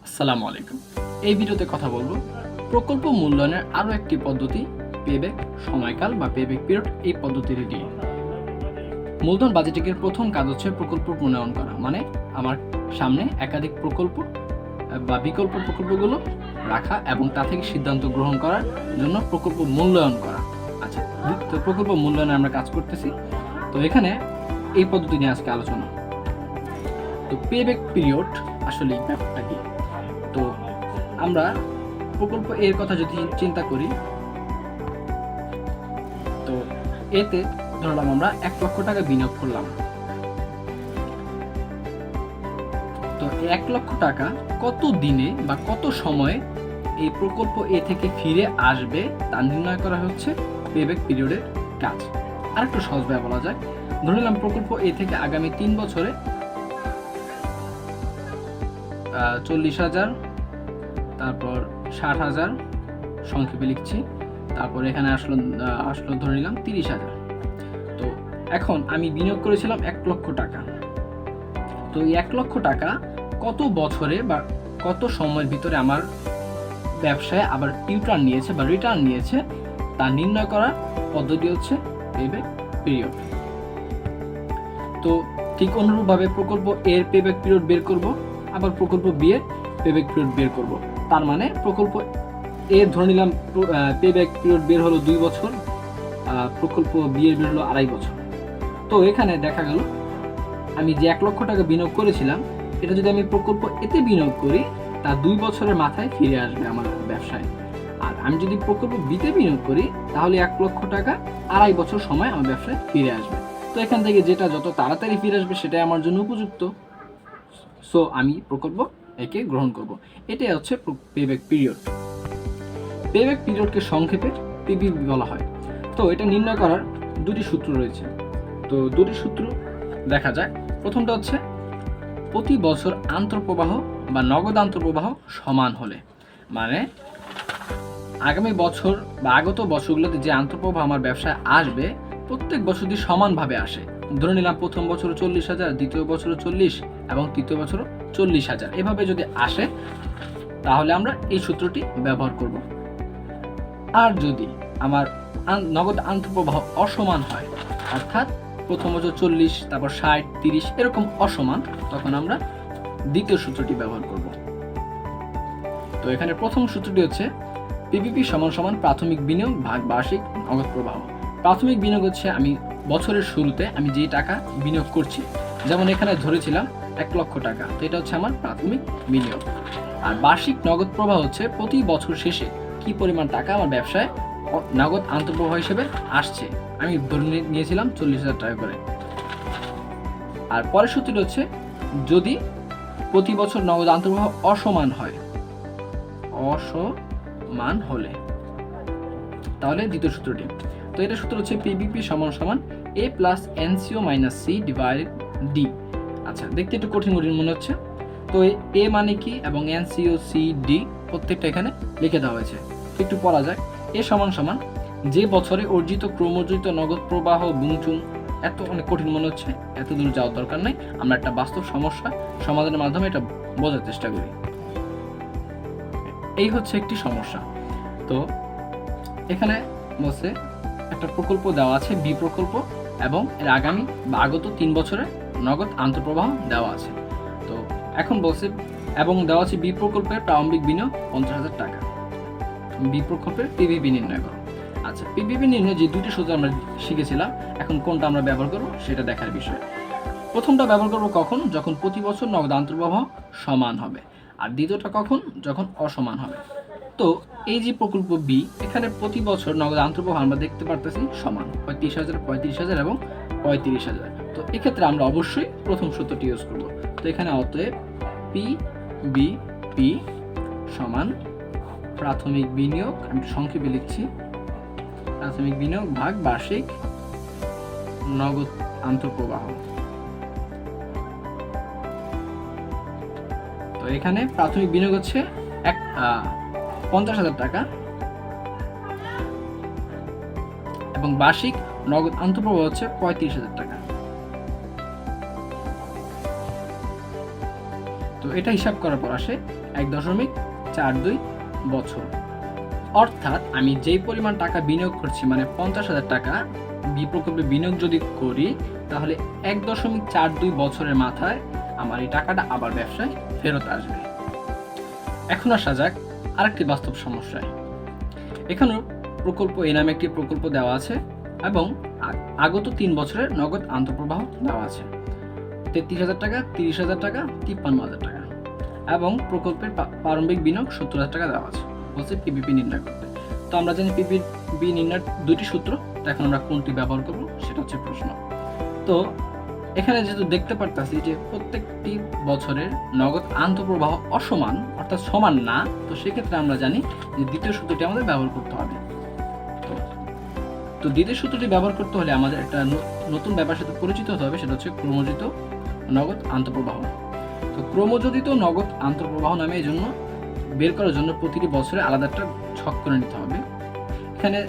আসসালামু আলাইকুম। এই ভিডিওতে কথা বলবো প্রকল্প মূল্যায়নের আরও একটি পদ্ধতি পেব্যাক সময়কাল বা পেব্যাক পিরিয়ড এই পদ্ধতিটি নিয়ে। মূলধন বাজেটিংয়ের প্রথম কাজ হচ্ছে প্রকল্প প্রণয়ন করা, মানে আমার সামনে একাধিক প্রকল্প বা বিকল্প প্রকল্পগুলো রাখা এবং তা থেকে সিদ্ধান্ত গ্রহণ করার জন্য প্রকল্প মূল্যায়ন করা। আচ্ছা, তো প্রকল্প মূল্যায়নে আমরা কাজ করতেছি। তো এখানে এই পদ্ধতি নিয়ে আজকে আলোচনা। তো পেব্যাক পিরিয়ড আসলে ব্যাপারটা কি? তো আমরা প্রকল্প এর কথা যদি চিন্তা করি, তো এতে ধরলাম আমরা 1,00,000 টাকা বিনিয়োগ করলাম। তো 1,00,000 টাকা কত দিনে বা কত সময়ে এই প্রকল্প এ থেকে ফিরে আসবে তা নির্ণয় করা হচ্ছে পেব্যাক পিরিয়ডের কাজ। আর একটু সহজভাবে বলা যায়, ধরে নিলাম প্রকল্প এ থেকে আগামী 3 বছরে 40,000, তারপর 60,000, সংক্ষেপে লিখছি, তারপর এখানে আসলো ধরে নিলাম 30,000। তো এখন আমি বিনিয়োগ করেছিলাম 1,00,000 টাকা। তো এই 1,00,000 টাকা কত বছরে বা কত সময়ের ভিতরে আমার ব্যবসায় আবার ইউটার্ন নিয়েছে বা রিটার্ন নিয়েছে তা নির্ণয় করার পদ্ধতি হচ্ছে পেব্যাক পিরিয়ড। তো ঠিক অনুরূপভাবে প্রকল্প এর পেব্যাক পিরিয়ড বের করব, আবার প্রকল্প বি এর পেব্যাক পিরিয়ড বের করব। তার মানে প্রকল্প এ ধরে নিলাম পেব্যাক পিরিয়ড বের হলো 2 বছর, প্রকল্প বি এর বের হলো 2.5 বছর। তো এখানে দেখা গেল আমি যে 1,00,000 টাকা বিনিয়োগ করেছিলাম, এটা যদি আমি প্রকল্প এতে বিনিয়োগ করি তা 2 বছরের মাথায় ফিরে আসবে আমার ব্যবসায়। আর আমি যদি প্রকল্প বিতে বিনিয়োগ করি তাহলে 1,00,000 টাকা 2.5 বছর সময় আমার ব্যবসায় ফিরে আসবে। তো এখান থেকে যেটা যত তাড়াতাড়ি ফিরে আসবে সেটাই আমার জন্য উপযুক্ত। সো আমি প্রকল্প একে গ্রহণ করব। এটাই হচ্ছে পেব্যাক পিরিয়ড। পেব্যাক পিরিয়ডকে সংক্ষেপে পিপিপি বলা হয়। তো এটা নির্ণয় করার দুটি সূত্র রয়েছে। তো দুটি সূত্র দেখা যায়। প্রথমটা হচ্ছে প্রতি বছর আন্তঃপ্রবাহ বা নগদ আন্তঃপ্রবাহ সমান হলে, মানে আগামী বছর বা আগত বছরগুলোতে যে আন্তঃপ্রবাহ আমার ব্যবসায় আসবে প্রত্যেক বছর যদি সমানভাবে আসে, ধরে নিলাম প্রথম বছর 40,000, দ্বিতীয় বছর 40 এবং তৃতীয় বছর 40,000, এভাবে যদি আসে তাহলে আমরা এই সূত্রটি ব্যবহার করব। আর যদি আমার নগদ আন্তঃপ্রবাহ অসমান হয়, অর্থাৎ প্রথম বছর 40, তারপর 60, 30 এরকম অসমান, তখন আমরা দ্বিতীয় সূত্রটি ব্যবহার করব। তো এখানে প্রথম সূত্রটি হচ্ছে পিপিপি সমান সমান প্রাথমিক বিনিয়োগ ভাগ বার্ষিক নগদ প্রবাহ। প্রাথমিক বিনিয়োগ হচ্ছে আমি বছরের শুরুতে আমি যে টাকা বিনিয়োগ করছি, যেমন এখানে ধরেছিলাম 1,00,000 টাকা, তো এটা হচ্ছে আমার প্রাথমিক বিনিয়োগ। আর বার্ষিক নগদ প্রবাহ হচ্ছে প্রতি বছর শেষে কি পরিমাণ টাকা আমার ব্যবসায় নগদ আন্তঃপ্রবাহ হিসেবে আসছে। আমি ধরে নিয়েছিলাম 40,000 টাকা করে। আর পরের সূত্রটি হচ্ছে যদি প্রতি বছর নগদ আন্তঃপ্রবাহ অসমান হয়, অসমান হলে, তাহলে দ্বিতীয় সূত্রটি। তো এটা সূত্র হচ্ছে পিবিপি সমান সমান A plus NCO minus C divided D. আচ্ছা, দেখতে একটু কঠিন মনে হচ্ছে। তো এ মানে কি এবং এনসিও সি ডি প্রত্যেকটা এখানে লিখে দেওয়া হয়েছে। একটু পড়া যায়। এ সমান সমান যে বছরে অর্জিত ক্রমোর্জিত নগদ প্রবাহ বুংচুং। এত অনেক কঠিন মনে হচ্ছে, এত দূর যাওয়ার দরকার নাই, আমরা একটা বাস্তব সমস্যা সমাধানের মাধ্যমে এটা বোঝার চেষ্টা করি। এই হচ্ছে একটি সমস্যা। তো এখানে বলছে একটা প্রকল্প দেওয়া আছে বি প্রকল্প, এবং এর আগামী বা আগত 3 বছরের নগদ আন্তঃপ্রবাহ দেওয়া আছে। তো এখন বলছে এবং দেওয়া আছে বি প্রকল্পের প্রারম্ভিক বিনিয়োগ 50,000 টাকা। বি প্রকল্পের পিভিপি নির্ণয় করো। আচ্ছা, পিভিপি নির্ণয় যে দুটি সূত্র আমরা শিখেছিলাম, এখন কোনটা আমরা ব্যবহার করব সেটা দেখার বিষয়। প্রথমটা ব্যবহার করব কখন? যখন প্রতি বছর নগদ আন্তঃপ্রবাহ সমান হবে। আর দ্বিতীয়টা কখন? যখন অসমান হবে। তো এই যে প্রকল্প বি, এখানে প্রতি বছর নগদ আন্তঃপ্রবাহ আমরা দেখতে পারতেছি সমান 35,000, 35,000 এবং 35,000। তো এক্ষেত্রে আমরা অবশ্যই প্রথম সূত্রটি ইউজ করব। তো এখানে অতএব পি বি পি সমান প্রাথমিক বিনিয়োগ, আমি সংক্ষেপে লিখছি, প্রাথমিক বিনিয়োগ ভাগ বার্ষিক নগদ আন্তঃপ্রবাহ। তো এখানে প্রাথমিক বিনিয়োগ হচ্ছে 50,000 টাকা এবং বার্ষিক নগদ আন্তঃপ্রবাহ হচ্ছে 35,000 টাকা। তো এটা হিসাব করার পর আসে 1.42 বছর। অর্থাৎ আমি যেই পরিমাণ টাকা বিনিয়োগ করছি, মানে 50,000 টাকা প্রকল্পে বিনিয়োগ যদি করি, তাহলে 1.42 বছরের মাথায় আমার এই টাকাটা আবার ব্যবসায় ফেরত আসবে। এখন আসা যাক আরেকটি বাস্তব সমস্যায়। এখানেও প্রকল্প এ নামে একটি প্রকল্প দেওয়া আছে এবং আগত 3 বছরের নগদ আন্তঃপ্রবাহ দেওয়া আছে 33,000 টাকা, 30,000 টাকা, 53,000 টাকা এবং প্রকল্পের প্রারম্ভিক বিনিয়োগ 70,000 টাকা দেওয়া আছে। বলছে পিপিপি নির্ণয় করতে। তো আমরা জানি পিপিপি নির্ণয়ের দুইটি সূত্র, তো এখন আমরা কোনটি ব্যবহার করব সেটা হচ্ছে প্রশ্ন। তো এখানে যেহেতু দেখতে পারতাছি যে প্রত্যেকটি বছরের নগদ আন্তঃপ্রবাহ অসমান, অর্থাৎ সমান না, তো সেক্ষেত্রে আমরা জানি যে দ্বিতীয় সূত্রটি আমাদের ব্যবহার করতে হবে। তো দ্বিতীয় সূত্রটি ব্যবহার করতে হলে আমাদের একটা নতুন ব্যাপারের সাথে পরিচিত হতে হবে, সেটা হচ্ছে ক্রমযোজিত নগদ আন্তঃপ্রবাহ। তো ক্রমযোজিত নগদ আন্তঃপ্রবাহ নামে এই জন্য বের করার জন্য প্রতিটি বছরে আলাদা একটা ছক করে নিতে হবে। এখানে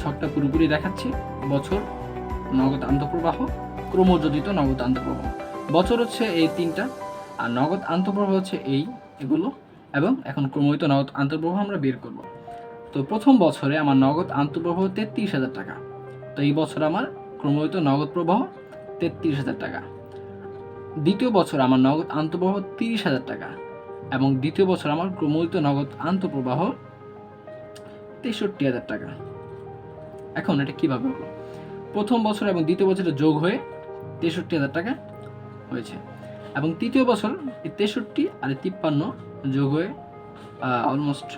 ছকটা পুরোপুরি দেখাচ্ছি। বছর, নগদ আন্তঃপ্রবাহ, ক্রমযোজিত নগদ আন্তঃপ্রবাহ। বছর হচ্ছে এই 3টা, আর নগদ আন্তঃপ্রবাহ হচ্ছে এগুলো, এবং এখন ক্রমযোজিত নগদ আন্তঃপ্রবাহ আমরা বের করব। তো প্রথম বছরে আমার নগদ আন্তঃপ্রবাহ 33,000 টাকা। তো এই বছর আমার ক্রমযোজিত নগদ প্রবাহ 33,000 টাকা। দ্বিতীয় বছর আমার নগদ আন্তঃপ্রবাহ 30,000 টাকা এবং দ্বিতীয় বছর আমার ক্রমযোজিত নগদ আন্তঃপ্রবাহ 63,000 টাকা। এখন এটা কিভাবে হলো? প্রথম বছর এবং দ্বিতীয় বছরে যোগ হয়ে 63,000 টাকা হয়েছে এবং তৃতীয় বছর এই 63 আর 53 যোগ হয়ে অলমোস্ট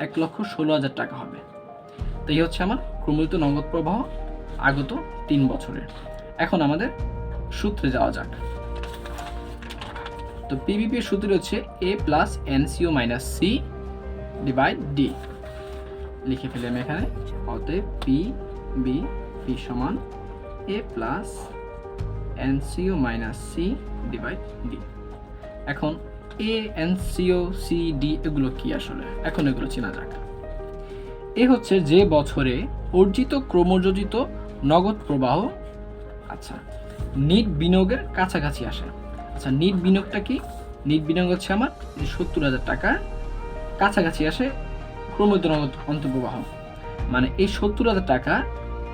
1,16,000 টাকা হবে। তো এই হচ্ছে আমার ক্রমযোজিত নগদ প্রবাহ আগত 3 বছরের। এখন আমাদের সূত্রে যাওয়া যাক। তো পিভিপির সূত্র হচ্ছে A plus NCO minus C divide D। লিখে ফেলি আমি এখানে। অতএব PVP সমান A plus NCO minus C divide D। এখন A, NCO, C, D এগুলো কি আসলে? এখন এগুলো চেনা যাক। এ হচ্ছে যে বছরে অর্জিত ক্রমযোজিত নগদ প্রবাহ নিট বিনিয়োগের কাছাকাছি আসে। আচ্ছা, নিট বিনিয়োগটা কি? নিট বিনিয়োগ হচ্ছে আমার 70,000 টাকার কাছাকাছি আসে ক্রমযোজিত নগদ অন্তঃপ্রবাহ। মানে এই 70,000 টাকা,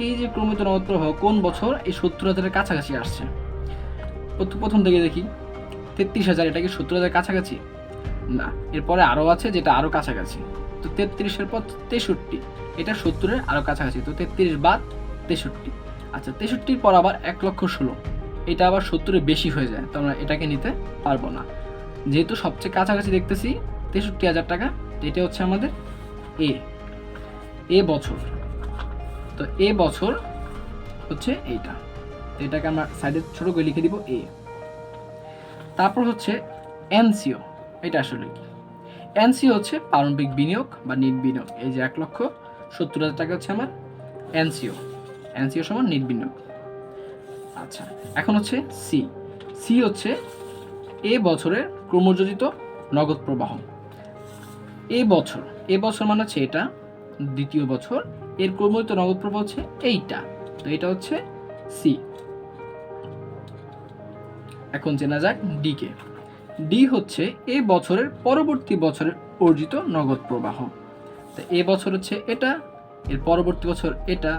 এই যে ক্রমযোজিত নগদ প্রবাহ কোন বছর এই 70,000-এর কাছাকাছি আসছে? প্রথম থেকে দেখি 33,000, এটা কি 70,000 কাছাকাছি? না, এরপরে আরও আছে যেটা আরও কাছাকাছি। তো 33-এর পর 63, এটা 70-এর আরও কাছাকাছি। তো 33 বাদ 63। আচ্ছা, 63-র পর আবার 1,16,000, এটা আবার 70-এর বেশি হয়ে যায়, তো আমরা এটাকে নিতে পারবো না। যেহেতু সবচেয়ে কাছাকাছি দেখতেছি 63,000 টাকা, তো এটা হচ্ছে আমাদের এ বছর। তো এ বছর হচ্ছে এইটা, তো এটাকে আমরা সাইডে ছোট করে লিখে দিব এ। তারপর হচ্ছে NCO। এটা আসলে কি? NCO হচ্ছে প্রারম্ভিক বিনিয়োগ বা নিট বিনিয়োগ। এই যে 1,70,000 টাকা হচ্ছে আমার NCO সমান নিট বিনিয়োগ। আচ্ছা, এখন হচ্ছে C হচ্ছে এ বছরের ক্রমযোজিত নগদ প্রবাহ। এ বছর মানে হচ্ছে এটা, দ্বিতীয় বছর, এর ক্রমযোজিত নগদ প্রবাহ হচ্ছে এইটা, তো এটা হচ্ছে C। এখন চেনা যাক D কে। D হচ্ছে এ বছরের পরবর্তী বছরের অর্জিত নগদ প্রবাহ। তো এ বছর হচ্ছে এটা, এর পরবর্তী বছর এটা,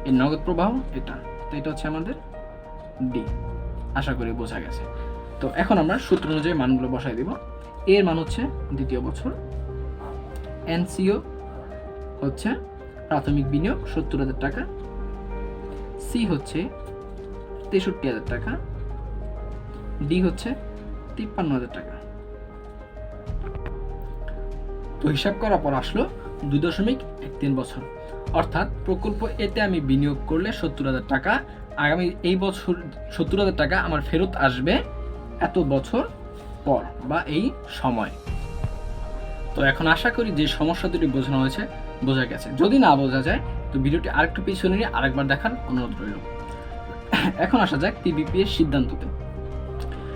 এর নগদ প্রবাহ এটা, তো এটা হচ্ছে আমাদের D। আশা করি বোঝা গেছে। তো এখন আমরা সূত্র অনুযায়ী মানগুলো বসাই দিব। এর মান হচ্ছে দ্বিতীয় বছর, NCO হচ্ছে প্রাথমিক বিনিয়োগ 70,000 টাকা, C হচ্ছে 63,000 টাকা, D হচ্ছে 53,000 টাকা। তো হিসাব করার পর আসলো 2.13 বছর। অর্থাৎ প্রকল্প এতে আমি বিনিয়োগ করলে 70,000 টাকা, আগামী এই বছর 70,000 টাকা আমার ফেরত আসবে এত বছর পর বা এই সময়। তো এখন আশা করি যে সমস্যা দুটি বোঝানো হয়েছে বোঝা গেছে। যদি না বোঝা যায় তো ভিডিওটি আরেকটু পিছনে নিয়ে আরেকবার দেখার অনুরোধ রইল। এখন আসা যাক পিভিপি এর সিদ্ধান্ততে।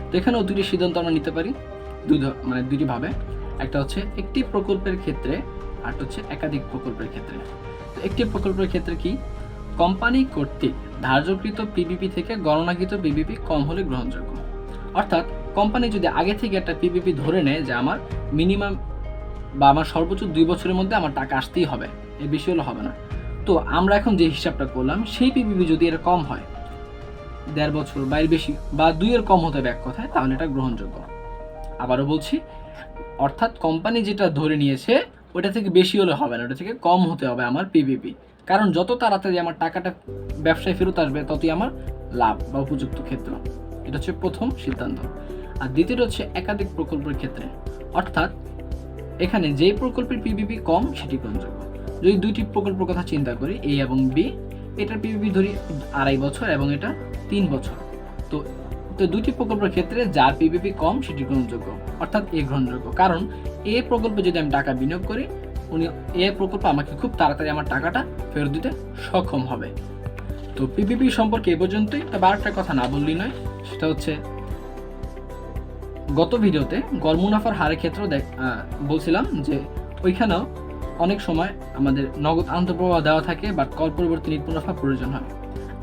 তো এখানেও দুটি সিদ্ধান্ত আমরা নিতে পারি দুটি ভাবে। একটা হচ্ছে একটি প্রকল্পের ক্ষেত্রে, আর হচ্ছে একাধিক প্রকল্পের ক্ষেত্রে। তো একটি প্রকল্পের ক্ষেত্রে কি? কোম্পানি কর্তৃক ধার্যকৃত পিভিপি থেকে গণনাকৃত পিভিপি কম হলে গ্রহণযোগ্য। অর্থাৎ কোম্পানি যদি আগে থেকে একটা পিপিপি ধরে নেয় যে আমার মিনিমাম বা আমার সর্বোচ্চ 2 বছরের মধ্যে আমার টাকা আসতেই হবে, এর বেশি হলে হবে না। তো আমরা এখন যে হিসাবটা করলাম সেই পিপিপি যদি এটা কম হয় 1.5 বছর বা এর বেশি বা 2 এর কম হতে হবে এক কথায়, তাহলে এটা গ্রহণযোগ্য। আবারও বলছি, অর্থাৎ কোম্পানি যেটা ধরে নিয়েছে ওটা থেকে বেশি হলে হবে না, ওটা থেকে কম হতে হবে আমার পিপিপি। কারণ যত তাড়াতাড়ি আমার টাকাটা ব্যবসায় ফেরত আসবে ততই আমার লাভ বা উপযুক্ত ক্ষেত্র। এটা হচ্ছে প্রথম সিদ্ধান্ত। আর দ্বিতীয়টা হচ্ছে একাধিক প্রকল্পের ক্ষেত্রে, অর্থাৎ এখানে যেই প্রকল্পের পিপিপি কম সেটি গ্রহণযোগ্য। যদি 2টি প্রকল্পের কথা চিন্তা করি, এ এবং বি, এটার পিপিপি ধরি 2.5 বছর এবং এটা 3 বছর। তো 2টি প্রকল্পের ক্ষেত্রে যার পিপিপি কম সেটি গ্রহণযোগ্য, অর্থাৎ এ গ্রহণযোগ্য। কারণ এ প্রকল্পে যদি আমি টাকা বিনিয়োগ করি, উনি এ প্রকল্প আমাকে খুব তাড়াতাড়ি আমার টাকাটা ফেরত দিতে সক্ষম হবে। তো পিপিপি সম্পর্কে এ পর্যন্তই। তবে আরেকটা কথা না বললেই নয়, সেটা হচ্ছে গত ভিডিওতে গড় মুনাফার হারের ক্ষেত্রেও বলছিলাম যে ওইখানেও অনেক সময় আমাদের নগদ আন্তঃপ্রবাহ দেওয়া থাকে, বাট কর পরিবর্তে নিট মুনাফা প্রয়োজন হয়।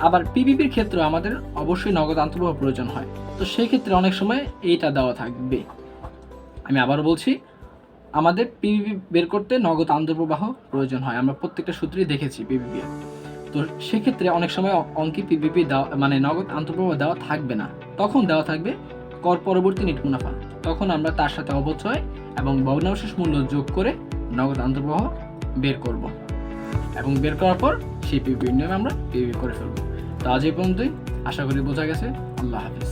আবার পিপিপির ক্ষেত্রেও আমাদের অবশ্যই নগদ আন্তঃপ্রবাহ প্রয়োজন হয়। তো সেই ক্ষেত্রে অনেক সময় এইটা দেওয়া থাকবে। আমি আবারও বলছি, আমাদের পিপিপি বের করতে নগদ আন্তঃপ্রবাহ প্রয়োজন হয়, আমরা প্রত্যেকটা সূত্রেই দেখেছি পিপিপি। তো সেক্ষেত্রে অনেক সময় অঙ্কে পিপিপি দেওয়া মানে নগদ আন্তঃপ্রবাহ দেওয়া থাকবে না, তখন দেওয়া থাকবে কর পরবর্তী নিট মুনাফা। তখন আমরা তার সাথে অবচয় এবং ভগ্নাবশেষ মূল্য যোগ করে নগদ আন্তঃপ্রবাহ বের করব এবং বের করার পর সেই পিপিপি নিয়ে আমরা পিপিপি করে ফেলবো। তো আজ এই পর্যন্তই, আশা করি বোঝা গেছে। আল্লাহ হাফিজ।